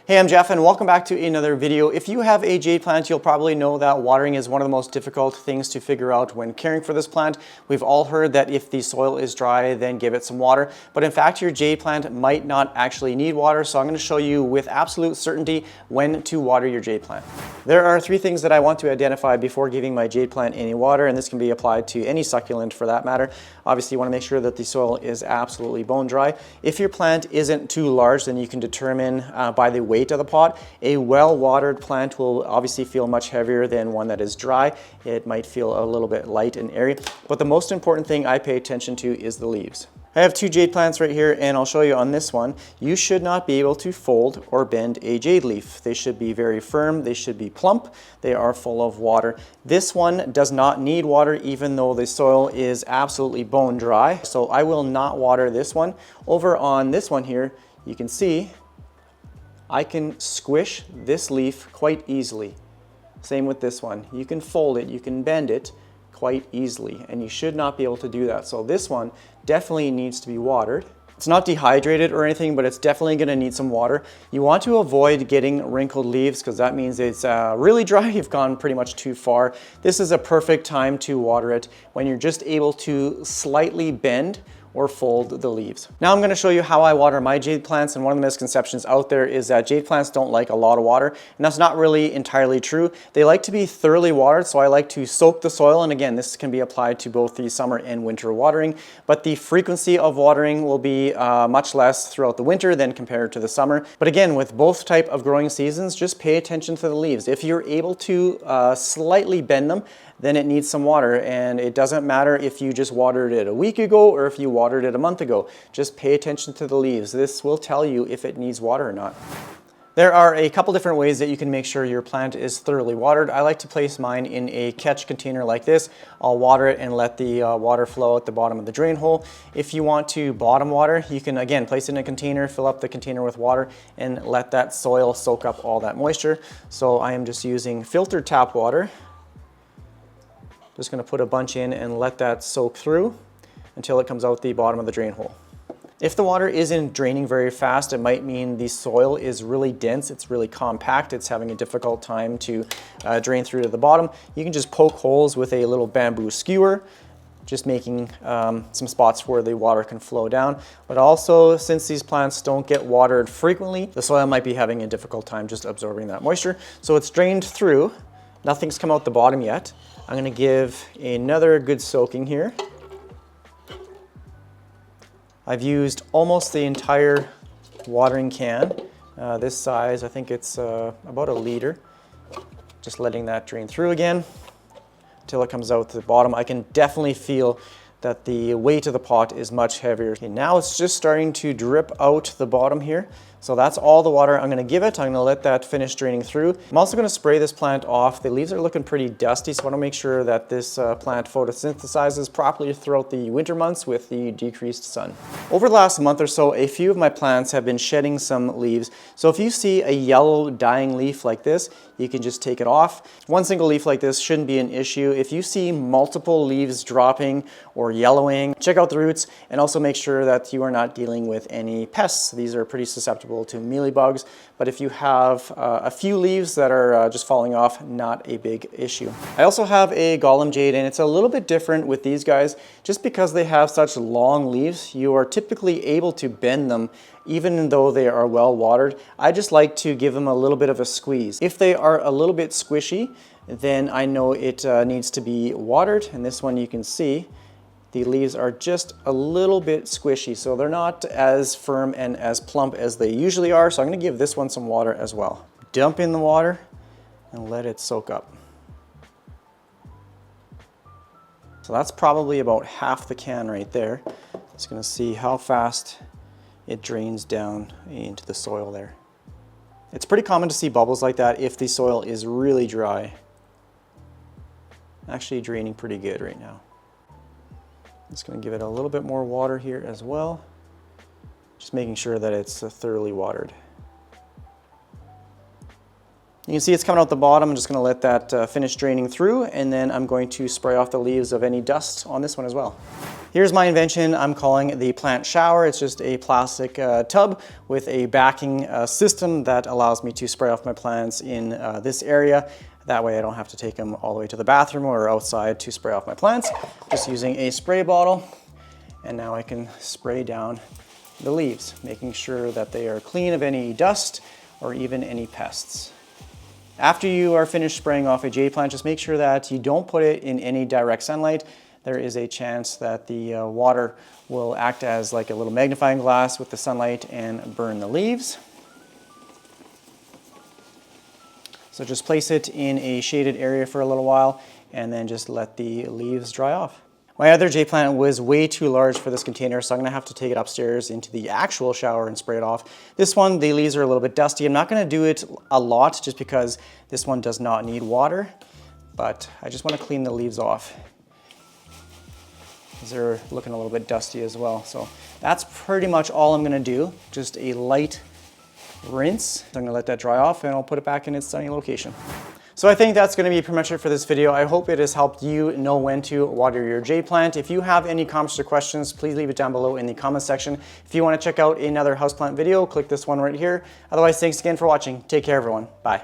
Hey, I'm Jeff and welcome back to another video. If you have a jade plant, you'll probably know that watering is one of the most difficult things to figure out when caring for this plant. We've all heard that if the soil is dry, then give it some water. But in fact, your jade plant might not actually need water, so I'm going to show you with absolute certainty when to water your jade plant. There are three things that I want to identify before giving my jade plant any water, and this can be applied to any succulent for that matter. Obviously, you want to make sure that the soil is absolutely bone dry. If your plant isn't too large, then you can determine by the weight of the pot. A well-watered plant will obviously feel much heavier than one that is dry. It might feel a little bit light and airy, but the most important thing I pay attention to is the leaves. I have two jade plants right here, and I'll show you on this one. You should not be able to fold or bend a jade leaf. They should be very firm, they should be plump, they are full of water. This one does not need water even though the soil is absolutely bone dry, so I will not water this one. Over on this one here, you can see I can squish this leaf quite easily. Same with this one. You can fold it, you can bend it quite easily, and you should not be able to do that. So this one definitely needs to be watered. It's not dehydrated or anything, but it's definitely going to need some water. You want to avoid getting wrinkled leaves because that means it's really dry. You've gone pretty much too far. This is a perfect time to water it when you're just able to slightly bend or fold the leaves. Now I'm going to show you how I water my jade plants, and one of the misconceptions out there is that jade plants don't like a lot of water, and that's not really entirely true. They like to be thoroughly watered, so I like to soak the soil, and again, this can be applied to both the summer and winter watering, but the frequency of watering will be much less throughout the winter than compared to the summer. But again, with both type of growing seasons, just pay attention to the leaves. If you're able to slightly bend them, then it needs some water, and it doesn't matter if you just watered it a week ago or if you watered it a month ago. Just pay attention to the leaves. This will tell you if it needs water or not. There are a couple different ways that you can make sure your plant is thoroughly watered. I like to place mine in a catch container like this. I'll water it and let the water flow at the bottom of the drain hole. If you want to bottom water, you can again place it in a container, fill up the container with water, and let that soil soak up all that moisture. So I am just using filtered tap water. Just going to put a bunch in and let that soak through until it comes out the bottom of the drain hole. If the water isn't draining very fast, it might mean the soil is really dense, it's really compact, it's having a difficult time to drain through to the bottom. You can just poke holes with a little bamboo skewer, just making some spots where the water can flow down. But also, since these plants don't get watered frequently, the soil might be having a difficult time just absorbing that moisture. So it's drained through, nothing's come out the bottom yet. I'm going to give another good soaking here. I've used almost the entire watering can. This size, I think it's about a liter. Just letting that drain through again until it comes out to the bottom. I can definitely feel that the weight of the pot is much heavier. Okay, now it's just starting to drip out the bottom here. So that's all the water I'm going to give it. I'm going to let that finish draining through. I'm also going to spray this plant off. The leaves are looking pretty dusty, so I want to make sure that this plant photosynthesizes properly throughout the winter months with the decreased sun. Over the last month or so, a few of my plants have been shedding some leaves. So if you see a yellow dying leaf like this, you can just take it off. One single leaf like this shouldn't be an issue. If you see multiple leaves dropping or yellowing, check out the roots and also make sure that you are not dealing with any pests. These are pretty susceptible to mealybugs, but if you have a few leaves that are just falling off, not a big issue. I also have a golem jade, and it's a little bit different with these guys. Just because they have such long leaves, you are typically able to bend them even though they are well watered. I just like to give them a little bit of a squeeze. If they are a little bit squishy, then I know it needs to be watered, and this one you can see the leaves are just a little bit squishy, so they're not as firm and as plump as they usually are. So I'm going to give this one some water as well. Dump in the water and let it soak up. So that's probably about half the can right there. Just going to see how fast it drains down into the soil there. It's pretty common to see bubbles like that if the soil is really dry. Actually draining pretty good right now. Just going to give it a little bit more water here as well. Just making sure that it's thoroughly watered. You can see it's coming out the bottom. I'm just going to let that finish draining through, and then I'm going to spray off the leaves of any dust on this one as well. Here's my invention. I'm calling the plant shower. It's just a plastic tub with a backing system that allows me to spray off my plants in this area. That way I don't have to take them all the way to the bathroom or outside to spray off my plants. Just using a spray bottle. And now I can spray down the leaves, making sure that they are clean of any dust or even any pests. After you are finished spraying off a jade plant, just make sure that you don't put it in any direct sunlight. There is a chance that the water will act as like a little magnifying glass with the sunlight and burn the leaves. So just place it in a shaded area for a little while and then just let the leaves dry off. My other jade plant was way too large for this container, so I'm gonna have to take it upstairs into the actual shower and spray it off. This one, the leaves are a little bit dusty. I'm not gonna do it a lot just because this one does not need water, but I just wanna clean the leaves off. They're looking a little bit dusty as well. So that's pretty much all I'm gonna do. Just a light rinse. I'm gonna let that dry off and I'll put it back in its sunny location. So I think that's gonna be pretty much it for this video. I hope it has helped you know when to water your jade plant. If you have any comments or questions, please leave it down below in the comment section. If you wanna check out another houseplant video, click this one right here. Otherwise, thanks again for watching. Take care, everyone. Bye.